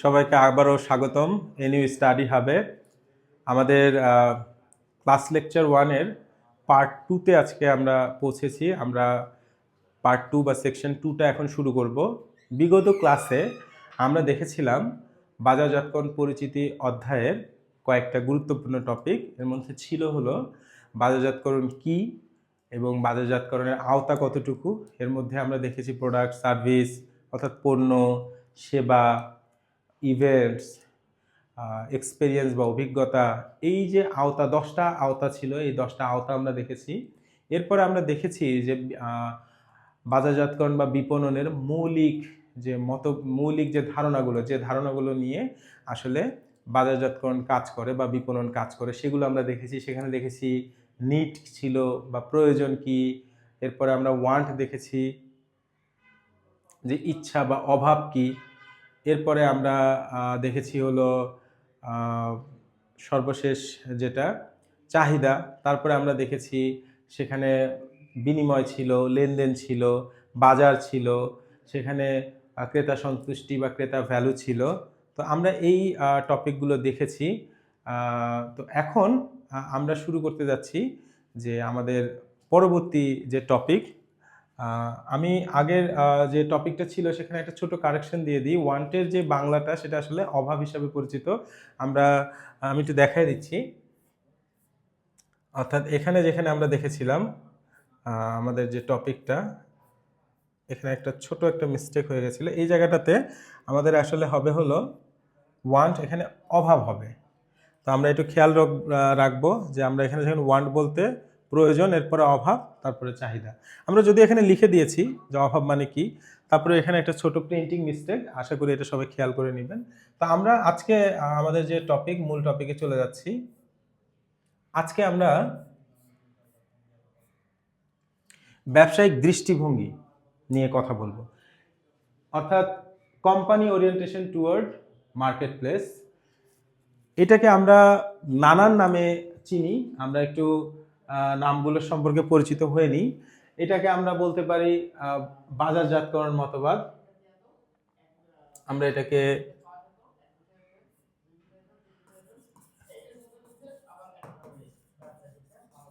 সবাইকে আবারও স্বাগতম এনইউ স্টাডি হাবে। আমাদের ক্লাস লেকচার 1-এর পার্ট 2-তে আজকে আমরা পৌঁছেছি। আমরা পার্ট 2 বা সেকশন 2টা এখন শুরু করব। বিগত ক্লাসে আমরা দেখেছিলাম বাজারজাতকরণ পরিচিতি অধ্যায়ের কয়েকটা গুরুত্বপূর্ণ টপিক। এর মধ্যে ছিল হলো বাজারজাতকরণ কি এবং বাজারজাতকরণের আওতা কতটুকু। এর মধ্যে আমরা দেখেছি প্রোডাক্ট, সার্ভিস অর্থাৎ পণ্য, সেবা, ইভেন্টস, এক্সপেরিয়েন্স বা অভিজ্ঞতা, এই যে আওতা 10টা আওতা ছিল, এই 10টা আওতা আমরা দেখেছি। এরপরে আমরা দেখেছি যে বাজারজাতকরণ বা বিপণনের মৌলিক যে ধারণাগুলো নিয়ে আসলে বাজারজাতকরণ কাজ করে বা বিপণন কাজ করে, সেগুলো আমরা দেখেছি। সেখানে দেখেছি নিড ছিল বা প্রয়োজন কি, এরপরে আমরা ওয়ান্ট দেখেছি যে ইচ্ছা বা অভাব কি, এরপরে আমরা দেখেছি হলো সর্বশেষ যেটা চাহিদা। তারপরে আমরা দেখেছি সেখানে বিনিময় ছিল, লেনদেন ছিল, বাজার ছিল, সেখানে ক্রেতা সন্তুষ্টি বা ক্রেতা ভ্যালু ছিল। তো আমরা এই টপিকগুলো দেখেছি। তো এখন আমরা শুরু করতে যাচ্ছি যে আমাদের পরবর্তী যে টপিক। আমি আগের যে টপিকটা ছিল সেখানে একটা ছোট কারেকশন দিয়ে দিই। ওয়ান্টের যে বাংলাটা সেটা আসলে অভাব হিসাবে পরিচিত। আমি একটু দেখাই দিচ্ছি। অর্থাৎ যেখানে আমরা দেখেছিলাম আমাদের যে টপিকটা, এখানে ছোট একটা মিস্টেক হয়ে গেছিল। এই জায়গাটাতে আমাদের আসলে হবে হলো ওয়ান্ট, এখানে অভাব হবে। তো আমরা একটু খেয়াল রাখবো যে আমরা এখানে যখন ওয়ান্ট বলতে প্রয়োজন, এরপরে অভাব, তারপরে চাহিদা। আমরা যদি এখানে লিখে দিয়েছি যে অভাব মানে কি, তারপরে এখানে একটা ছোট প্রিন্টিং মিস্টেক, আশা করি এটা সবাই খেয়াল করে নেবেন। তো আমরা আজকে আমাদের যে মূল টপিকে চলে যাচ্ছি। আজকে আমরা ব্যবসায়িক দৃষ্টিভঙ্গি নিয়ে কথা বলবো, অর্থাৎ company orientation toward market place. এটাকে আমরা নানান নামে চিনি, আমরা একটু নামগুলোর সম্পর্কে পরিচিত হয়ে নিই। এটাকে আমরা বলতে পারি বাজারজাতকরণ মতবাদ। আমরা এটাকে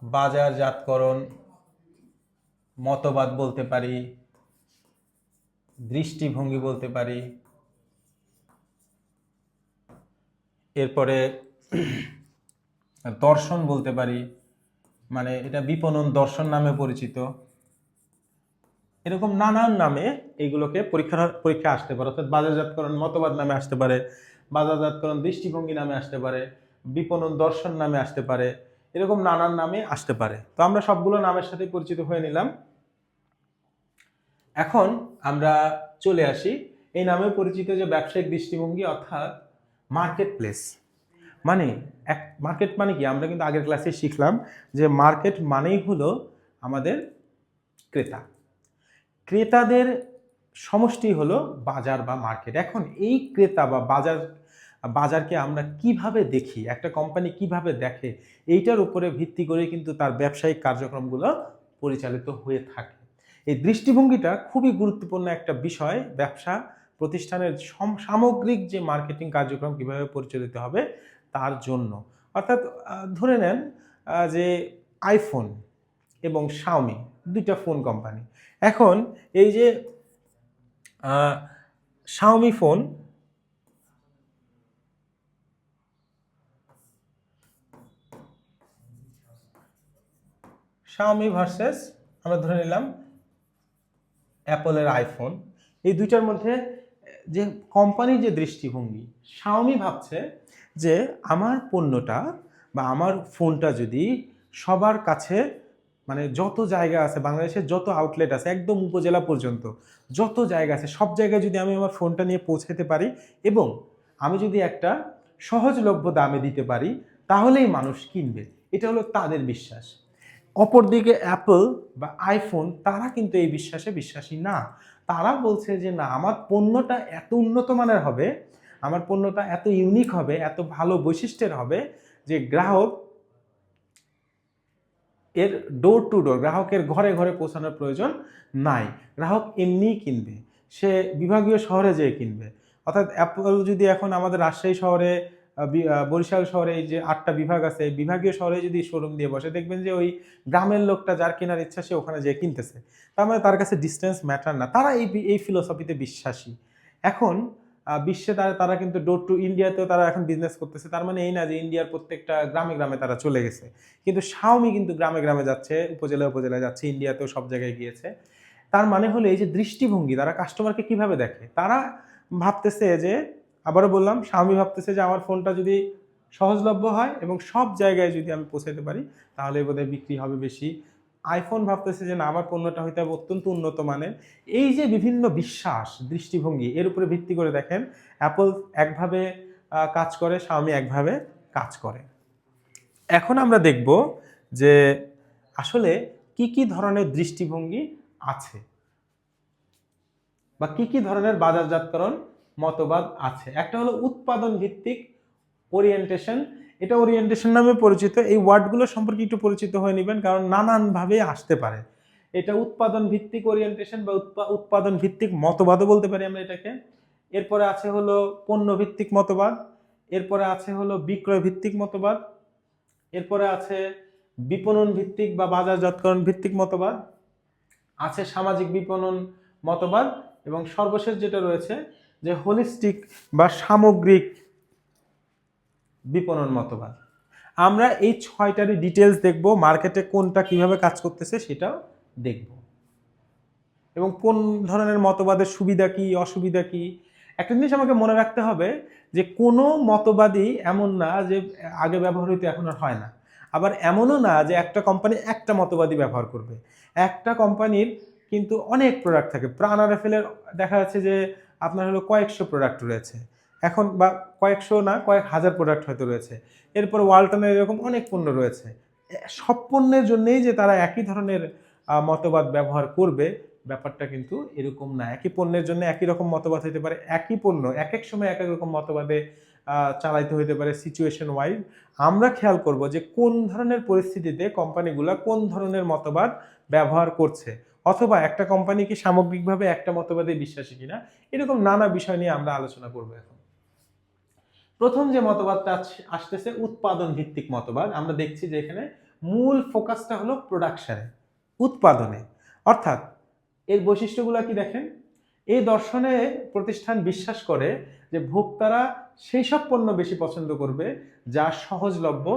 বাজারজাতকরণ মতবাদ বলতে পারি, দৃষ্টিভঙ্গি বলতে পারি। এরপরে দর্শন বলতে পারি, মানে এটা বিপণন দর্শন নামে পরিচিত। এরকম নানান নামে এগুলোকে পরীক্ষা আসতে পারে। অর্থাৎ বাজারজাতকরণ মতবাদ নামে আসতে পারে, বাজারজাতকরণ দৃষ্টিভঙ্গি নামে আসতে পারে, বিপণন দর্শন নামে আসতে পারে, এরকম নানান নামে আসতে পারে। তো আমরা সবগুলো নামের সাথে পরিচিত হয়ে নিলাম। এখন আমরা চলে আসি এই নামে পরিচিত যে ব্যবসায়িক দৃষ্টিভঙ্গি, অর্থাৎ মার্কেট প্লেস। মার্কেট মানে কি? আমরা কিন্তু আগের ক্লাসে শিখলাম যে মার্কেট মানেই হলো আমাদের ক্রেতাদের সমষ্টি হলো বাজার বা মার্কেট। এখন এই ক্রেতা বা বাজারকে আমরা কিভাবে দেখি, একটা কোম্পানি কিভাবে দেখে, এইটার উপরে ভিত্তি করে কিন্তু তার ব্যবসায়িক কার্যক্রমগুলো পরিচালিত হয়ে থাকে। এই দৃষ্টিভঙ্গিটা খুবই গুরুত্বপূর্ণ একটা বিষয় ব্যবসা প্রতিষ্ঠানের সামগ্রিক যে মার্কেটিং কার্যক্রম কিভাবে পরিচালিত হবে তার জন্য। অর্থাৎ ধরে নেন যে আইফোন এবং শাওমি দুইটা ফোন কোম্পানি। এখন এই যে শাওমি ফোন, শাওমি ভার্সেস আমরা ধরে নিলাম অ্যাপলের আইফোন, এই দুইটার মধ্যে যে কোম্পানির যে দৃষ্টিভঙ্গি, শাওমি ভাবছে যে আমার পণ্যটা বা আমার ফোনটা যদি সবার কাছে, মানে যত জায়গা আছে বাংলাদেশের, যত আউটলেট আছে একদম উপজেলা পর্যন্ত যত জায়গা আছে, সব জায়গায় যদি আমি আমার ফোনটা নিয়ে পৌঁছাতে পারি এবং আমি যদি একটা সহজলভ্য দামে দিতে পারি, তাহলেই মানুষ কিনবে। এটা হলো তাদের বিশ্বাস। অপরদিকে অ্যাপল বা আইফোন, তারা কিন্তু এই বিশ্বাসে বিশ্বাসী না। তারা বলছে যে না, আমার পণ্যটা এত উন্নত মানের হবে, আমার পণ্যটা এত ইউনিক হবে, এত ভালো বৈশিষ্ট্যের হবে যে গ্রাহক এর ডোর টু ডোর, গ্রাহকের ঘরে ঘরে পৌঁছানোর প্রয়োজন নাই, গ্রাহক এমনিই কিনবে। সে বিভাগীয় শহরে যেয়ে কিনবে। অর্থাৎ অ্যাপল যদি এখন আমাদের রাজশাহী শহরে, বরিশাল শহরে এই যে 8টা বিভাগ আছে, এই বিভাগীয় শহরে যদি শোরুম দিয়ে বসে, দেখবেন যে ওই গ্রামের লোকটা যার কেনার ইচ্ছা সে ওখানে যেয়ে কিনতেছে। তার মানে তার কাছে ডিস্টেন্স ম্যাটার না, তারা এই ফিলোসফিতে বিশ্বাসী। এখন বিশ্বে তারা কিন্তু ডোর টু ইন্ডিয়াতেও তারা এখন বিজনেস করতেছে। তার মানে এই না যে ইন্ডিয়ার প্রত্যেকটা গ্রামে গ্রামে তারা চলে গেছে, কিন্তু শাওমি কিন্তু গ্রামে গ্রামে যাচ্ছে, উপজেলায় উপজেলায় যাচ্ছে, ইন্ডিয়াতেও সব জায়গায় গিয়েছে। তার মানে হলো এই যে দৃষ্টিভঙ্গি, তারা কাস্টমারকে কিভাবে দেখে, তারা ভাবতেছে যে, আবারও বললাম, শাওমি ভাবতেছে যে আমার ফোনটা যদি সহজলভ্য হয় এবং সব জায়গায় যদি আমি পৌঁছাতে পারি তাহলে বোধহয় বিক্রি হবে বেশি। আইফোন ভাবতেছে যে না, আমার পণ্যটা হইতে হবে অত্যন্ত উন্নত মানের। এই যে বিভিন্ন বিশ্বাস, দৃষ্টিভঙ্গি, এর উপরে ভিত্তি করে দেখেন অ্যাপল একভাবে কাজ করে, শাওমি একভাবে কাজ করে। এখন আমরা দেখব যে আসলে কি কি ধরনের দৃষ্টিভঙ্গি আছে বা কি কি ধরনের বাজারজাতকরণ মতবাদ আছে। একটা হলো উৎপাদন ভিত্তিক ওরিয়েন্টেশন। এটা ওরিয়েন্টেশন নামে পরিচিত। এই ওয়ার্ডগুলো সম্পর্কে একটু পরিচিত হয়ে নেবেন, কারণ নানানভাবে আসতে পারে। এটা উৎপাদন ভিত্তিক ওরিয়েন্টেশন বা উৎপাদন ভিত্তিক মতবাদও বলতে পারি আমরা এটাকে। এরপরে আছে হলো পণ্য ভিত্তিক মতবাদ, এরপরে আছে হলো বিক্রয় ভিত্তিক মতবাদ, এরপরে আছে বিপণন ভিত্তিক বা বাজারজাতকরণ ভিত্তিক মতবাদ, আছে সামাজিক বিপণন মতবাদ, এবং সর্বশেষ যেটা রয়েছে যে হোলিস্টিক বা সামগ্রিক বিপণন মতবাদ। আমরা এই 6টারই ডিটেলস দেখব, মার্কেটে কোনটা কিভাবে কাজ করতেছে সেটাও দেখব, এবং কোন ধরনের মতবাদের সুবিধা কি অসুবিধা কি। একটা জিনিস আমাকে মনে রাখতে হবে যে কোনো মতবাদই এমন না যে আগে ব্যবহার হইতো এখন আর হয় না, আবার এমনও না যে একটা কোম্পানি একটা মতবাদই ব্যবহার করবে। একটা কোম্পানির কিন্তু অনেক প্রোডাক্ট থাকে। প্রাণ আরএফএলের দেখা যাচ্ছে যে আপনার হলো কয়েকশো প্রোডাক্ট রয়েছে এখন, বা কয়েকশো না, কয়েক হাজার প্রোডাক্ট হয়তো রয়েছে। এরপর ওয়ালটনের এরকম অনেক পণ্য রয়েছে। সব পণ্যের জন্যই যে তারা একই ধরনের মতবাদ ব্যবহার করবে, ব্যাপারটা কিন্তু এরকম না। একই পণ্যের জন্য একই রকম মতবাদ হতে পারে, একই পণ্য এক এক সময় এক এক রকম মতবাদে চালাইতে হইতে পারে সিচুয়েশন ওয়াইজ। আমরা খেয়াল করব যে কোন ধরনের পরিস্থিতিতে কোম্পানিগুলা কোন ধরনের মতবাদ ব্যবহার করছে, অথবা একটা কোম্পানি কি সামগ্রিকভাবে একটা মতবাদে বিশ্বাসী কিনা। এরকম নানা বিষয় নিয়ে আমরা আলোচনা করব এখন। প্রথম যে মতবাদটা আসতেছে উৎপাদন ভিত্তিক মতবাদ। আমরা দেখছি যে এখানে মূল ফোকাসটা হলো প্রোডাকশনে, উৎপাদনে। অর্থাৎ এর বৈশিষ্ট্যগুলো কি দেখেন, এই দর্শনে প্রতিষ্ঠান বিশ্বাস করে যে ভোক্তারা সেই সব পণ্য বেশি পছন্দ করবে যা সহজলভ্য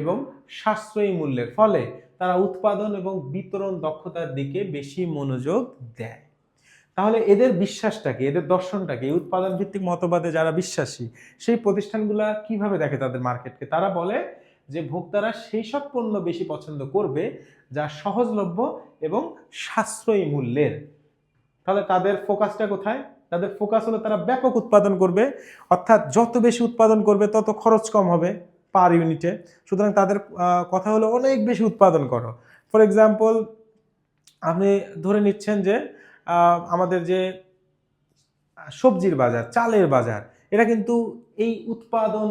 এবং সাশ্রয়ী মূল্যের, ফলে তারা উৎপাদন এবং বিতরণ দক্ষতার দিকে বেশি মনোযোগ দেয়। তাহলে এদের বিশ্বাসটাকে, এদের দর্শনটাকে, উৎপাদন ভিত্তিক মতবাদে যারা বিশ্বাসী সেই প্রতিষ্ঠানগুলা কিভাবে দেখে তাদের মার্কেটকে, তারা বলে যে ভোক্তারা সেই সব পণ্য বেশি পছন্দ করবে যা সহজলভ্য এবং সাশ্রয়ী মূল্যের। তাহলে তাদের ফোকাসটা কোথায়? তাদের ফোকাস হলো তারা ব্যাপক উৎপাদন করবে, অর্থাৎ যত বেশি উৎপাদন করবে তত খরচ কম হবে পার ইউনিটে। সুতরাং তাদের কথা হলো অনেক বেশি উৎপাদন করো। ফর এক্সাম্পল, আপনি ধরে নিচ্ছেন যে আমাদের যে সবজির বাজার, চালের বাজার, এটা কিন্তু এই উৎপাদন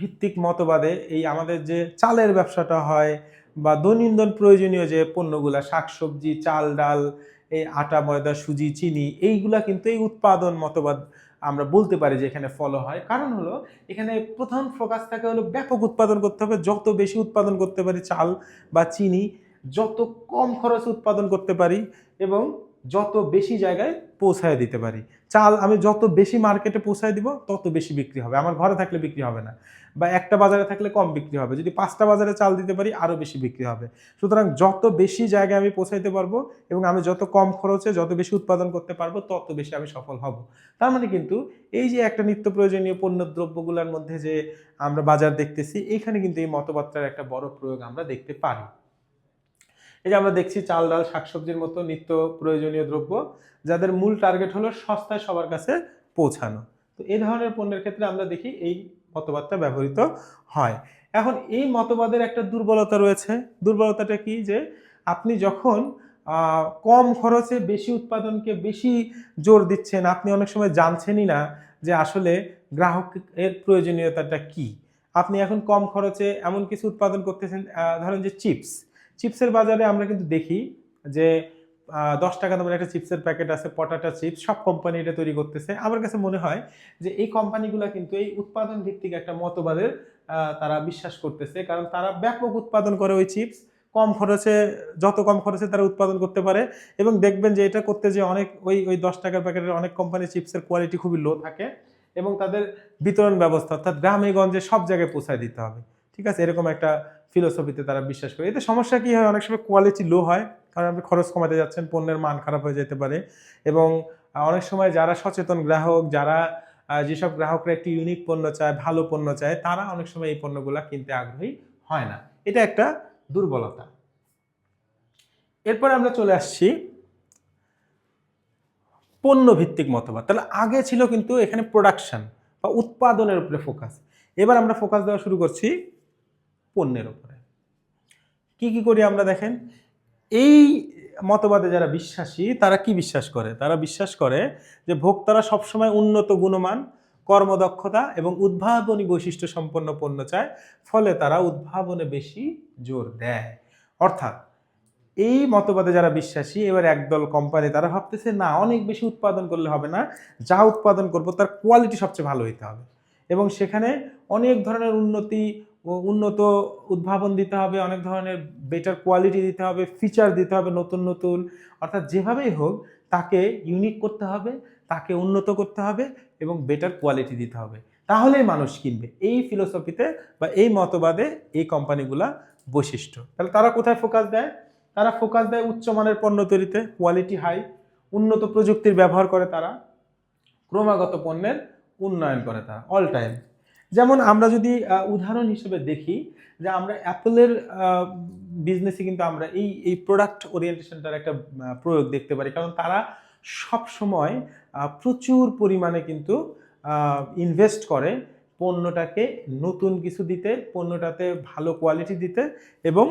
ভিত্তিক মতবাদে, এই আমাদের যে চালের ব্যবসাটা হয় বা দৈনন্দিন প্রয়োজনীয় যে পণ্যগুলা, শাকসবজি, চাল ডাল, এই আটা ময়দা সুজি চিনি, এইগুলা কিন্তু এই উৎপাদন মতবাদ আমরা বলতে পারি যে এখানে ফলো হয়। কারণ হলো এখানে প্রধান ফোকাস থাকে হলো ব্যাপক উৎপাদন করতে হবে, যত বেশি উৎপাদন করতে পারি চাল বা চিনি, যত কম খরচে উৎপাদন করতে পারি এবং যত বেশি জায়গায় পৌঁছায় দিতে পারি। চাল আমি যত বেশি মার্কেটে পৌঁছায় দিব তত বেশি বিক্রি হবে, আমার ঘরে থাকলে বিক্রি হবে না, বা একটা বাজারে থাকলে কম বিক্রি হবে। যদি 5টা বাজারে চাল দিতে পারি আরও বেশি বিক্রি হবে। সুতরাং যত বেশি জায়গায় আমি পৌঁছাইতে পারবো এবং আমি যত কম খরচে যত বেশি উৎপাদন করতে পারবো তত বেশি আমি সফল হব। তার মানে কিন্তু এই যে একটা নিত্য প্রয়োজনীয় পণ্য দ্রব্যগুলোর মধ্যে যে আমরা বাজার দেখতেছি, এখানে কিন্তু এই মতবাদটার একটা বড় প্রয়োগ আমরা দেখতে পারি। এই যে আমরা দেখছি চাল ডাল শাকসবজির মতো নিত্য প্রয়োজনীয় দ্রব্য, যাদের মূল টার্গেট হলো সস্তায় সবার কাছে পৌঁছানো। তো এই ধরনের পণ্যের ক্ষেত্রে আমরা দেখি এই মতবাদটা ব্যবহৃত হয়। এখন এই মতবাদের একটা দুর্বলতা রয়েছে। দুর্বলতাটা কি, যে আপনি যখন কম খরচে বেশি উৎপাদনকে বেশি জোর দিচ্ছেন, আপনি অনেক সময় জানছেনই না যে আসলে গ্রাহকের প্রয়োজনীয়তাটা কি। আপনি এখন কম খরচে এমন কিছু উৎপাদন করতেছেন, ধরেন যে চিপসের বাজারে আমরা কিন্তু দেখি যে 10 টাকা দামের একটা চিপসের প্যাকেট আছে, পটাটা চিপস, সব কোম্পানি এটা তৈরি করতেছে। আমার কাছে মনে হয় যে এই কোম্পানিগুলো কিন্তু এই উৎপাদন ভিত্তিক একটা মতবাদের তারা বিশ্বাস করতেছে, কারণ তারা ব্যাপক উৎপাদন করে ওই চিপস, কম খরচে, যত কম খরচে তারা উৎপাদন করতে পারে। এবং দেখবেন যে এটা করতে যে অনেক ওই 10 টাকার প্যাকেটের অনেক কোম্পানি চিপসের কোয়ালিটি খুবই লো থাকে, এবং তাদের বিতরণ ব্যবস্থা অর্থাৎ গ্রামে গঞ্জে সব জায়গায় পৌঁছায় দিতে হবে, ঠিক আছে, এরকম একটা ফিলোসফিতে তারা বিশ্বাস করে। এতে সমস্যা কি হয়, অনেক সময় কোয়ালিটি লো হয়, কারণ আপনি খরচ কমাতে যাচ্ছেন, পণ্যের মান খারাপ হয়ে যেতে পারে। এবং অনেক সময় যারা সচেতন গ্রাহক, যারা যেসব গ্রাহকরা একটি ইউনিক পণ্য চায়, ভালো পণ্য চায়, তারা অনেক সময় এই পণ্যগুলো কিনতে আগ্রহী হয় না। এটা একটা দুর্বলতা। এরপর আমরা চলে আসছি পণ্য ভিত্তিক মতবাদ। তাহলে আগে ছিল কিন্তু এখানে প্রোডাকশন বা উৎপাদনের উপরে ফোকাস, এবার আমরা ফোকাস দেওয়া শুরু করছি পণ্যের উপরে। কি কি করি আমরা দেখেন, এই মতবাদে যারা বিশ্বাসী তারা কি বিশ্বাস করে, তারা বিশ্বাস করে যে ভোক্তারা সবসময় উন্নত গুণমান, কর্মদক্ষতা এবং উদ্ভাবনী বৈশিষ্ট্য সম্পন্ন পণ্য চায়, ফলে তারা উদ্ভাবনে বেশি জোর দেয়। অর্থাৎ এই মতবাদে যারা বিশ্বাসী, এবার একদল কোম্পানি তারা ভাবতেছে না, অনেক বেশি উৎপাদন করলে হবে না, যা উৎপাদন করব তার কোয়ালিটি সবচেয়ে ভালো হইতে হবে, এবং সেখানে অনেক ধরনের উন্নত উদ্ভাবন দিতে হবে, অনেক ধরনের বেটার কোয়ালিটি দিতে হবে, ফিচার দিতে হবে নতুন নতুন, অর্থাৎ যেভাবেই হোক তাকে ইউনিক করতে হবে, তাকে উন্নত করতে হবে এবং বেটার কোয়ালিটি দিতে হবে, তাহলেই মানুষ কিনবে। এই ফিলোসফিতে বা এই মতবাদে এই কোম্পানিগুলা বৈশিষ্ট্য। তাহলে তারা কোথায় ফোকাস দেয়, তারা ফোকাস দেয় উচ্চমানের পণ্য তৈরিতে, কোয়ালিটি হাই, উন্নত প্রযুক্তির ব্যবহার করে তারা, ক্রমাগত পণ্যের উন্নয়ন করে তারা অল টাইম। যেমন আমরা যদি উদাহরণ হিসেবে দেখি যে আমরা অ্যাপলের বিজনেসে কিন্তু আমরা এই প্রোডাক্ট ওরিয়েন্টেশনটার একটা প্রয়োগ দেখতে পারি, কারণ তারা সব সময় প্রচুর পরিমাণে কিন্তু ইনভেস্ট করে পণ্যটাকে নতুন কিছু দিতে, পণ্যটাতে ভালো কোয়ালিটি দিতে, এবং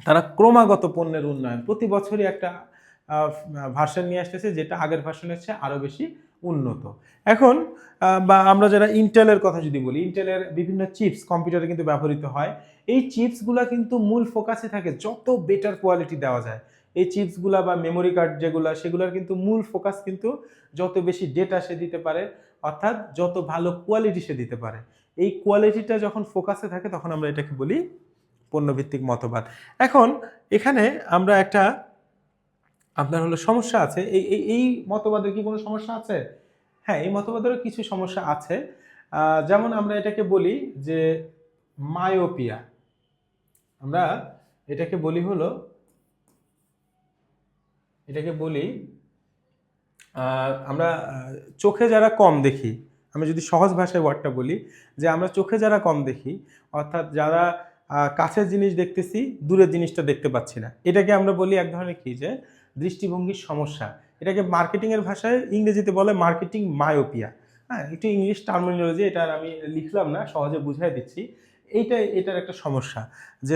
তারা ক্রমাগত পণ্যের উন্নয়ন, প্রতি বছরই একটা ভার্সন নিয়ে আসতেছে যেটা আগের ভার্সনের চেয়ে আরও বেশি উন্নত। এখন বা আমরা যারা ইন্টেলের কথা যদি বলি, ইন্টেলের বিভিন্ন চিপস কম্পিউটারে কিন্তু ব্যবহৃত হয়, এই চিপসগুলা কিন্তু মূল ফোকাসে থাকে যত বেটার কোয়ালিটি দেওয়া যায়। এই চিপসগুলা বা মেমোরি কার্ড যেগুলা, সেগুলোর কিন্তু মূল ফোকাস কিন্তু যত বেশি ডেটা সে দিতে পারে, অর্থাৎ যত ভালো কোয়ালিটি সে দিতে পারে। এই কোয়ালিটিটা যখন ফোকাসে থাকে তখন আমরা এটাকে বলি পণ্যভিত্তিক মতবাদ। এখন এখানে আমরা একটা আপনার হলো সমস্যা আছে, এই মতবাদের কি কোনো সমস্যা আছে? হ্যাঁ, এই মতবাদেরও কিছু সমস্যা আছে। যেমন আমরা এটাকে বলি যে মায়োপিয়া, আমরা এটাকে বলি হলো, এটাকে বলি আমরা চোখে যারা কম দেখি, আমি যদি সহজ ভাষায় ওয়ার্ডটা বলি, যে আমরা চোখে যারা কম দেখি, অর্থাৎ যারা কাছের জিনিস দেখতেছি, দূরের জিনিসটা দেখতে পাচ্ছি না, এটাকে আমরা বলি এক ধরনের কি, যে দৃষ্টিভঙ্গির সমস্যা। এটাকে মার্কেটিংয়ের ভাষায় ইংরেজিতে বলে মার্কেটিং মায়োপিয়া। হ্যাঁ, একটু ইংলিশ টার্মিনোলজি, এটা আমি লিখলাম না, সহজে বুঝাই দিচ্ছি। এটার একটা সমস্যা যে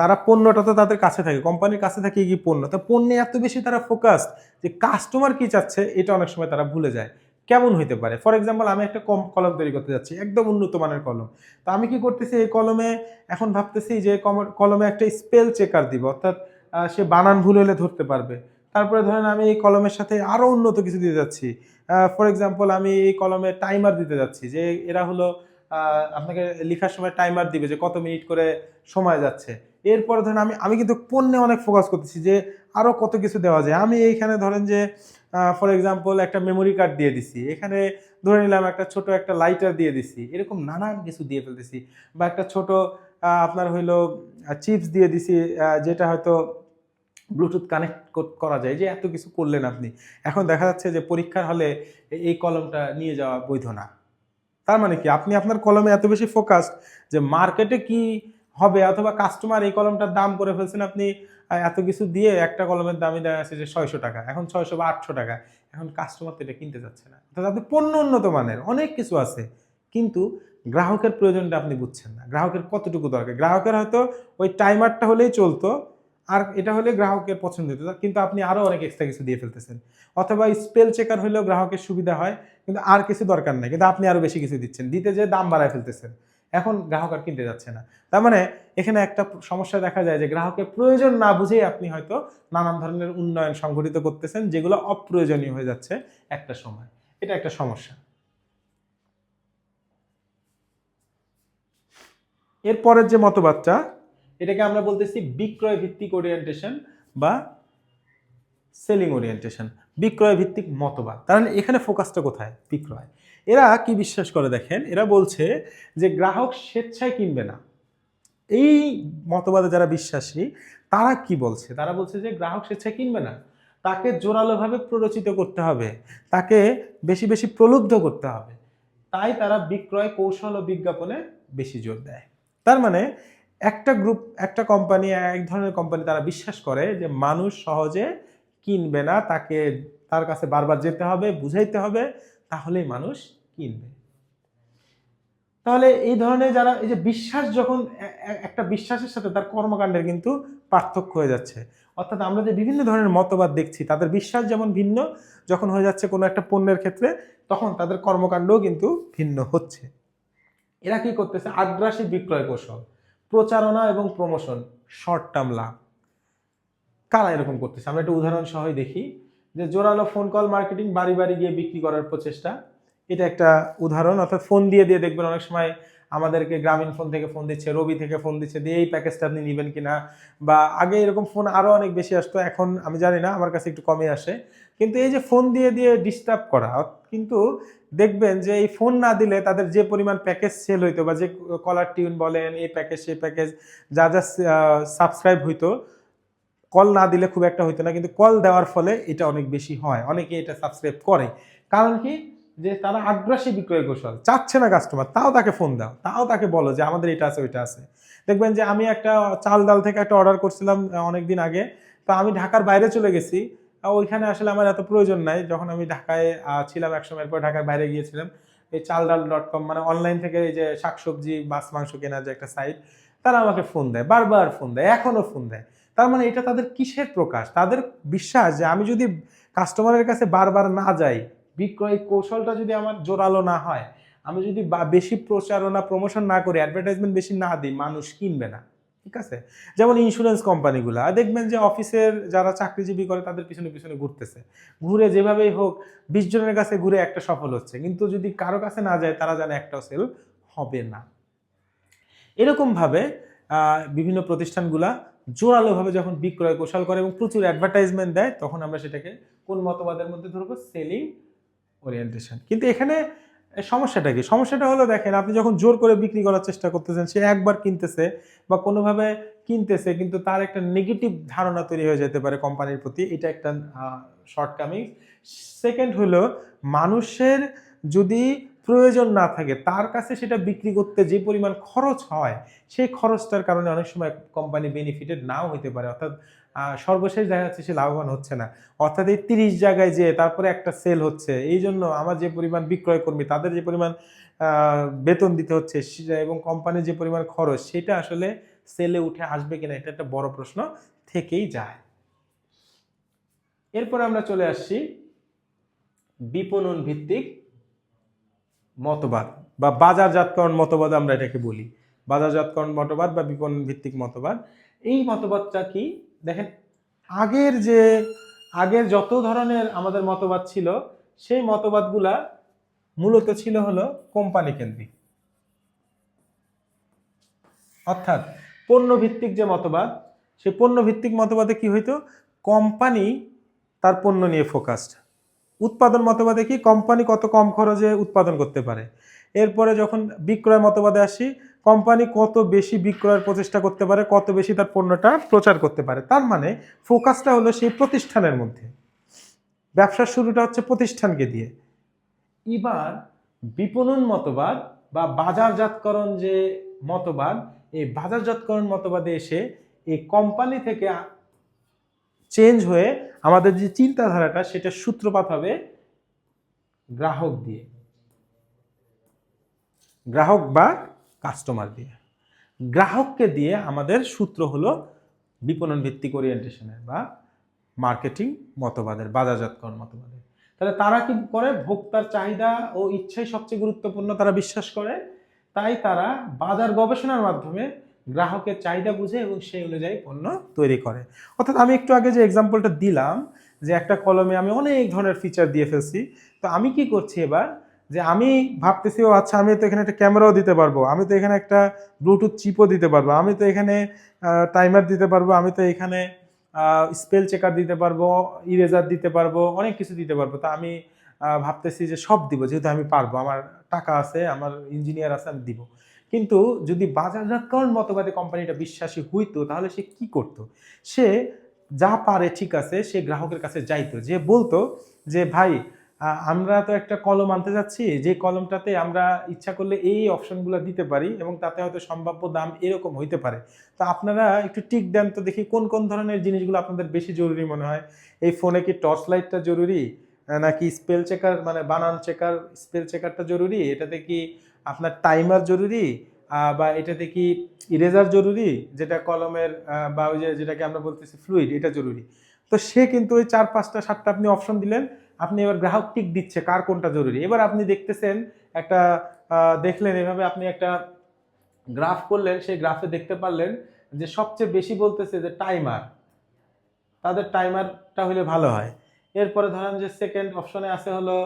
তারা পণ্যটা তো তাদের কাছে থাকে, কোম্পানির কাছে থাকে কি পণ্য, তো পণ্যে এত বেশি তারা ফোকাস যে কাস্টমার কি চাচ্ছে এটা অনেক সময় তারা ভুলে যায়। কেমন হইতে পারে, ফর এক্সাম্পল আমি একটা কলম তৈরি করতে যাচ্ছি, একদম উন্নত মানের কলম, তো আমি কি করতেছি, এই কলমে এখন ভাবতেছি যে কলমে একটা স্পেল চেকার দিব, অর্থাৎ সে বানান ভুল হলে ধরতে পারবে। তারপরে ধরেন আমি এই কলমের সাথে আরো উন্নত কিছু দিতে যাচ্ছি, ফর এক্সাম্পল আমি এই কলমে টাইমার দিতে যাচ্ছি, যে এরা হলো আপনাকে লেখার সময় টাইমার দিবে যে কত মিনিট করে সময় যাচ্ছে। এরপর ধরেন আমি কিন্তু পণ্যে অনেক ফোকাস করতেছি যে আরো কত কিছু দেওয়া যায়। আমি এইখানে ধরেন যে ফর এক্সাম্পল একটা মেমোরি কার্ড দিয়ে দিছি, এখানে ধরে নিলাম একটা ছোট একটা লাইটার দিয়ে দিছি, এরকম নানান কিছু দিয়ে ফেলতেছি, বা একটা ছোট আপনার হইলো চিপস দিয়ে দিছি, যেটা হয়তো ব্লুটুথ কানেক্ট করা যায়, যে এত কিছু করলেন আপনি। এখন দেখা যাচ্ছে যে পরীক্ষার হলে এই কলমটা নিয়ে যাওয়া বৈধ না। তার মানে কি, আপনি আপনার কলমে এত বেশি ফোকাসড যে মার্কেটে কি হবে, অথবা কাস্টমার এই কলমটার দাম করে ফেলছেন আপনি এত কিছু দিয়ে, একটা কলমের দামই দেখা যাচ্ছে যে 600 টাকা, এখন 600 বা 800 টাকা, এখন কাস্টমার তো এটা কিনতে যাচ্ছে না। অর্থাৎ আপনি পণ্য উন্নত মানের অনেক কিছু আছে, কিন্তু গ্রাহকের প্রয়োজনটা আপনি বুঝছেন না, গ্রাহকের কতটুকু দরকার। গ্রাহকের হয়তো ওই টাইমারটা হলেই চলতো, আর এটা হলে গ্রাহকের পছন্দ হতো, কিন্তু আপনি আরো অনেক এক্সট্রা কিছু দিয়ে ফেলতেছেন। অথবা স্পেল চেকার হলেও গ্রাহকের সুবিধা হয়, কিন্তু আর কিছু দরকার নেই, কিন্তু আপনি আরো বেশি কিছু দিচ্ছেন, দিতে যে দাম বাড়ায় ফেলতেছেন। এখন গ্রাহক আর কিনতে যাচ্ছে না। তার মানে এখানে একটা সমস্যা দেখা যায় যে গ্রাহকের প্রয়োজন না বুঝেই আপনি হয়তো নানান ধরনের উন্নয়ন সংঘটিত করতেছেন, যেগুলো অপ্রয়োজনীয় হয়ে যাচ্ছে একটা সময়। এটা একটা সমস্যা। এরপরের যে মতবাদটা, এটাকে আমরা বলতেছি বিক্রয় ভিত্তিক ওরিয়েন্টেশন বা সেলিং ওরিয়েন্টেশন। বিক্রয় ভিত্তিক মতবাদ। তাহলে এখানে ফোকাসটা কোথায়? বিক্রয়। এরা কি বিশ্বাস করে দেখেন, এরা বলছে যে গ্রাহক স্বেচ্ছায় কিনবে না। এই মতবাদে যারা বিশ্বাসী তারা কি বলছে? তারা বলছে যে গ্রাহক স্বেচ্ছায় কিনবে না, তাকে জোরালোভাবে প্ররোচিত করতে হবে, তাকে বেশি বেশি প্রলুব্ধ করতে হবে। তাই তারা বিক্রয় কৌশল ও বিজ্ঞাপনে বেশি জোর দেয়। তার মানে একটা গ্রুপ, একটা কোম্পানি, এক ধরনের কোম্পানি তারা বিশ্বাস করে যে মানুষ সহজে কিনবে না, তাকে তার কাছে বারবার যেতে হবে, বুঝাইতে হবে, তাহলেই মানুষ কিনবে। তাহলে এই ধরনের যারা, এই যে বিশ্বাস, যখন একটা বিশ্বাসের সাথে তার কর্মকাণ্ডের কিন্তু পার্থক্য হয়ে যাচ্ছে। অর্থাৎ আমরা যে বিভিন্ন ধরনের মতবাদ দেখছি, তাদের বিশ্বাস যেমন ভিন্ন, যখন হয়ে যাচ্ছে কোনো একটা পণ্যের ক্ষেত্রে, তখন তাদের কর্মকাণ্ডও কিন্তু ভিন্ন হচ্ছে। এরা কি করতেছে? আগ্রাসী বিক্রয় কৌশল, প্রচারণা এবং প্রমোশন, শর্ট টার্ম লাভ। কারা এরকম করতেছে? আমরা একটা উদাহরণ সহই দেখি, যে জোরালো ফোন কল মার্কেটিং, বাড়ি বাড়ি গিয়ে বিক্রি করার প্রচেষ্টা। এটা একটা উদাহরণ। অর্থাৎ ফোন দিয়ে দিয়ে দেখবেন অনেক সময় আমাদেরকে গ্রামীণ ফোন থেকে ফোন দিচ্ছে, রবি থেকে ফোন দিচ্ছে, দিয়ে এই প্যাকেজটা আপনি নেবেন কিনা। বা আগে এরকম ফোন আরো অনেক বেশি আসতো, এখন আমি জানি না, আমার কাছে একটু কমে আসে। কিন্তু এই যে ফোন দিয়ে দিয়ে ডিস্টার্ব করা, কিন্তু দেখবেন যে এই ফোন না দিলে তাদের যে পরিমাণ প্যাকেজ সেল হইতো, বা যে কলার টিউন বলেন, এই প্যাকেজ সেই প্যাকেজ, যা যা সাবস্ক্রাইব হইতো, কল না দিলে খুব একটা হইতো না, কিন্তু কল দেওয়ার ফলে এটা অনেক বেশি হয়, অনেকে এটা সাবস্ক্রাইব করে। কারণ কি? যে তারা আগ্রাসী বিক্রয় কৌশল, চাচ্ছে না কাস্টমার, তাও তাকে ফোন দাও, তাও তাকে বলো যে আমাদের এটা আছে ওইটা আছে। দেখবেন যে আমি একটা চাল ডাল থেকে একটা অর্ডার করছিলাম অনেকদিন আগে, তো আমি ঢাকার বাইরে চলে গেছি, ওইখানে আসলে আমার এত প্রয়োজন নাই, যখন আমি ঢাকায় ছিলাম একসময়ের পর ঢাকার বাইরে গিয়েছিলাম, এই চালডাল.com, মানে অনলাইন থেকে এই যে শাকসবজি মাছ মাংস কেনার যে একটা সাইট, তারা আমাকে ফোন দেয়, বারবার ফোন দেয়, এখনো ফোন দেয়। তার মানে এটা তাদের কিসের প্রকাশ? তাদের বিশ্বাস যে আমি যদি কাস্টমারের কাছে বারবার না যাই, বিক্রয় কৌশলটা যদি আমার জোরালো না হয়, আমি যদি বেশি প্রচারণা প্রমোশন না করি, অ্যাডভার্টাইজমেন্ট বেশি না দিই, মানুষ কিনবে না। ঠিক আছে? যেমন ইন্স্যুরেন্স কোম্পানিগুলো দেখবেন যে অফিসের যারা চাকরিজীবী করে তাদের পিছনে পিছনে ঘুরতেছে, ঘুরে যেভাবেই হোক 20 জনের কাছে ঘুরে একটা সফল হচ্ছে, কিন্তু যদি কারো কাছে না যায়, তারা জানে একটাও সেল হবে না। এরকম ভাবে বিভিন্ন প্রতিষ্ঠানগুলা জোরালোভাবে যখন বিক্রয় কৌশল করে এবং প্রচুর অ্যাডভার্টাইজমেন্ট দেয়, তখন আমরা সেটাকে কোন মতবাদের মধ্যে ধরবো? Selling orientation. কিন্তু এখানে সমস্যাটা কি? সমস্যাটা হলো, দেখেন আপনি যখন জোর করে বিক্রি করার চেষ্টা করতেছেন, সে একবার কিনতেছে বা কোনোভাবে কিনতেছে, কিন্তু তার একটা নেগেটিভ ধারণা তৈরি হয়ে যেতে পারে কোম্পানির প্রতি, এটা একটা শর্টকামিং। সেকেন্ড হলো, মানুষের যদি প্রয়োজন না থাকে, তার কাছে সেটা বিক্রি করতে যে পরিমাণ খরচ হয়, সেই খরচটার কারণে অনেক সময় কোম্পানি বেনিফিটেড নাও হইতে পারে। অর্থাৎ সর্বশেষ দেখা যাচ্ছে সে লাভবান হচ্ছে না। অর্থাৎ এই 30 জায়গায় যেয়ে তারপরে একটা সেল হচ্ছে, এই জন্য আমার যে পরিমাণ বিক্রয় কর্মী, তাদের যে পরিমাণ বেতন দিতে হচ্ছে, এবং কোম্পানির যে পরিমাণ খরচ, সেটা আসলে সেলে উঠে আসবে কিনা, এটা একটা বড় প্রশ্ন থেকেই যায়। এরপর আমরা চলে আসছি বিপণন ভিত্তিক মতবাদ বা বাজারজাতকরণ মতবাদ, আমরা এটাকে বলি। বাজারজাতকরণ মতবাদ বা বিপণন ভিত্তিক মতবাদ। এই মতবাদটা কি? দেখেন, আগের যত ধরনের আমাদের মতবাদ ছিল, সেই মতবাদগুলা মূলত ছিল হলো কোম্পানি কেন্দ্রিক। অর্থাৎ পণ্য ভিত্তিক যে মতবাদ, সেই পণ্য ভিত্তিক মতবাদে কি হইতো? কোম্পানি তার পণ্য নিয়ে ফোকাসড। উৎপাদন মতবাদে কি? কোম্পানি কত কম খরচে উৎপাদন করতে পারে। এরপরে যখন বিক্রয় মতবাদে আসি, কোম্পানি কত বেশি বিক্রয়ের প্রচেষ্টা করতে পারে, কত বেশি তার পণ্যটা প্রচার করতে পারে। তার মানে ফোকাসটা হলো সেই প্রতিষ্ঠানের মধ্যে, ব্যবসার শুরুটা হচ্ছে প্রতিষ্ঠানকে দিয়ে। এবার বিপণন মতবাদ বা বাজারজাতকরণ যে মতবাদ, এই বাজারজাতকরণ মতবাদে এসে এই কোম্পানি থেকে চেঞ্জ হয়ে আমাদের যে চিন্তাধারাটা, সেটা সূত্রপাত হবে গ্রাহক দিয়ে, গ্রাহক বা কাস্টমার দিয়ে। গ্রাহককে দিয়ে আমাদের সূত্র হলো বিপণন ভিত্তিক ওরিয়েন্টেশনের বা মার্কেটিং মতবাদের, বাজারজাতকরণ মতবাদের। তাহলে তারা কি করে? ভোক্তার চাহিদা ও ইচ্ছাই সবচেয়ে গুরুত্বপূর্ণ, তারা বিশ্বাস করে। তাই তারা বাজার গবেষণার মাধ্যমে গ্রাহকের চাহিদা বুঝে এবং সেই অনুযায়ী পণ্য তৈরি করে। অর্থাৎ আমি একটু আগে যে এক্সাম্পলটা দিলাম যে একটা কলমে আমি অনেক ধরনের ফিচার দিয়ে ফেলছি, তো আমি কি করছি এবার যে আমি ভাবতেছি ও আচ্ছা আমি তো এখানে একটা ক্যামেরাও দিতে পারবো, আমি তো এখানে একটা ব্লুটুথ চিপও দিতে পারবো, আমি তো এখানে টাইমার দিতে পারবো, আমি তো এখানে স্পেল চেকার দিতে পারবো, ইরেজার দিতে পারবো, অনেক কিছু দিতে পারবো। তা আমি ভাবতেছি যে সব দিব, যেহেতু আমি পারবো, আমার টাকা আছে, আমার ইঞ্জিনিয়ার আছে, আমি দিব। কিন্তু যদি বাজারজাতকরণ মতবাদে কোম্পানিটা বিশ্বাসী হইতো তাহলে সে কি করতো? সে যা পারে ঠিক আছে, সে গ্রাহকের কাছে যাইতো, যে বলতো যে ভাই আমরা তো একটা কলম আনতে যাচ্ছি, যে কলমটাতে আমরা ইচ্ছা করলে এই অপশনগুলো দিতে পারি এবং তাতে হয়তো সম্ভাব্য দাম এরকম হইতে পারে। তো আপনারা একটু টিক দেন তো দেখি কোন কোন ধরনের জিনিসগুলো আপনাদের বেশি জরুরি মনে হয়। এই ফোনে কি টর্চ লাইটটা জরুরি, নাকি স্পেল চেকার মানে বানান চেকার স্পেল চেকারটা জরুরি, এটাতে কি আপনার টাইমার জরুরি, বা এটাতে কি ইরেজার জরুরি, যেটা কলমের বা ওই যে যেটাকে আমরা বলতেছি ফ্লুইড, এটা জরুরি। তো সে কিন্তু ওই 4, 5, 7টা আপনি অপশন দিলেন, আপনি এবার গ্রাহক টিক দিচ্ছে কার কোনটা জরুরি। এবার আপনি দেখতেছেন একটা দেখলেন এভাবে আপনি একটা গ্রাফ করলেন, সেই গ্রাফে দেখতে পারলেন যে সবচেয়ে বেশি বলতেছে যে টাইমার, তাদের টাইমারটা হলে ভালো হয়। এরপরে ধরেন যে সেকেন্ড অপশনে আছে হলো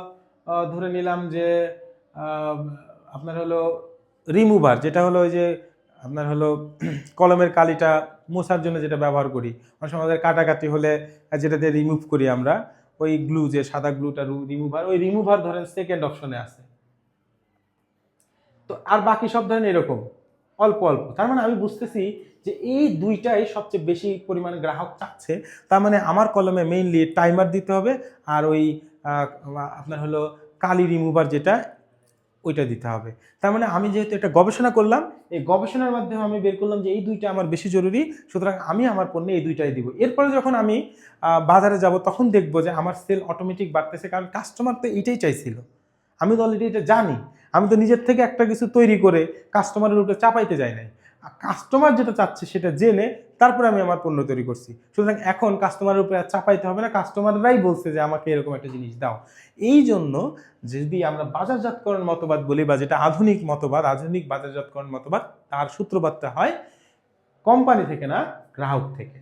ধরে নিলাম যে আপনার হলো রিমুভার, যেটা হলো ওই যে আপনার হলো কলমের কালিটা মোছার জন্য যেটা ব্যবহার করি, অনেক সময় আমাদের কাটাকাটি হলে যেটা দিয়ে রিমুভ করি আমরা, ওই গ্লু, যে সাদা গ্লুটা রিমুভার, ওই রিমুভার ধরেন সেকেন্ড অপশনে আছে। তো আর বাকি সব ধরেন এরকম অল্প অল্প। তার মানে আমি বুঝতেছি যে এই দুইটাই সবচেয়ে বেশি পরিমাণে গ্রাহক চাচ্ছে। তার মানে আমার কলমে মেইনলি টাইমার দিতে হবে, আর ওই আপনার হলো কালি রিমুভার যেটা, ওইটা দিতে হবে। তার মানে আমি যেহেতু একটা গবেষণা করলাম, এই গবেষণার মাধ্যমে আমি বের করলাম যে এই দুইটা আমার বেশি জরুরি, সুতরাং আমি আমার পণ্যে এই দুইটাই দিব। এরপরে যখন আমি বাজারে যাব তখন দেখবো যে আমার সেল অটোমেটিক বাড়তেছে, কারণ কাস্টমার তো এইটাই চাইছিল। আমি তো অলরেডি এটা জানি, আমি তো নিজের থেকে একটা কিছু তৈরি করে কাস্টমারের উপরে চাপাইতে যাই নাই। কাস্টমার যেটা চাচ্ছে সেটা জেনে তারপরে আমি আমার পণ্য তৈরি করছি। সুতরাং এখন কাস্টমারের উপরে আর চাপাইতে হবে না, কাস্টমাররাই বলছে যে আমাকে এরকম একটা জিনিস দাও। এই জন্য যদি আমরা বাজারজাতকরণ মতবাদ বলি, বা যেটা আধুনিক মতবাদ, আধুনিক বাজারজাতকরণ মতবাদ, তার সূত্রপাতটা হয় কোম্পানি থেকে না, গ্রাহক থেকে।